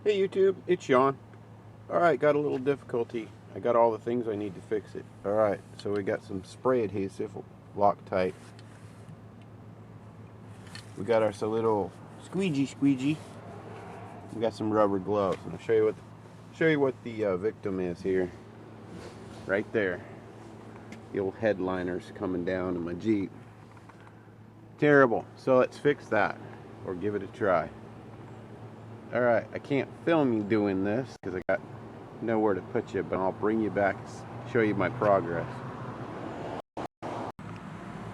Hey YouTube, it's Sean. Alright, got a little difficulty. I got all the things I need to fix it. Alright, so we got some spray adhesive, Loctite. We got our little squeegee. We got some rubber gloves. And I'll show you what the victim is here. Right there. The old headliners coming down in my Jeep. Terrible. So let's fix that, or give it a try. Alright, I can't film you doing this because I got nowhere to put you, but I'll bring you back and show you my progress.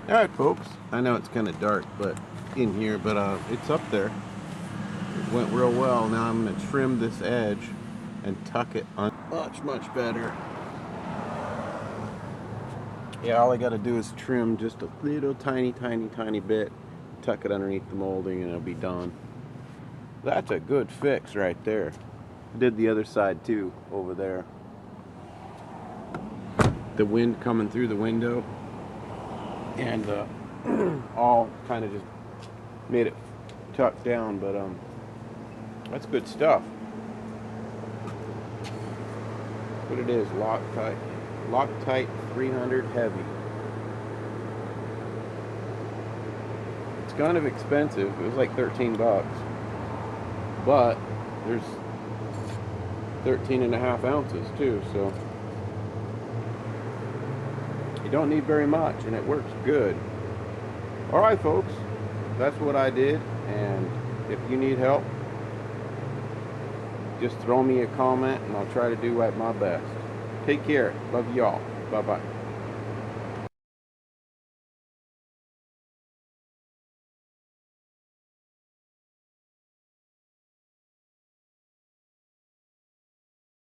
Alright folks, I know it's kind of dark in here, but it's up there. It went real well. Now I'm going to trim this edge and tuck it on much better. Yeah, all I got to do is trim just a little tiny bit, tuck it underneath the molding, and it'll be done. That's a good fix right there. Did the other side too, over there. The wind coming through the window, and all kind of just made it tuck down, but that's good stuff. What it is, Loctite 300 heavy. It's kind of expensive. It was like 13 bucks. But there's 13.5 ounces too, so you don't need very much, and it works good. Alright folks, that's what I did, and if you need help, just throw me a comment and I'll try to do my best. Take care. Love y'all. Bye bye.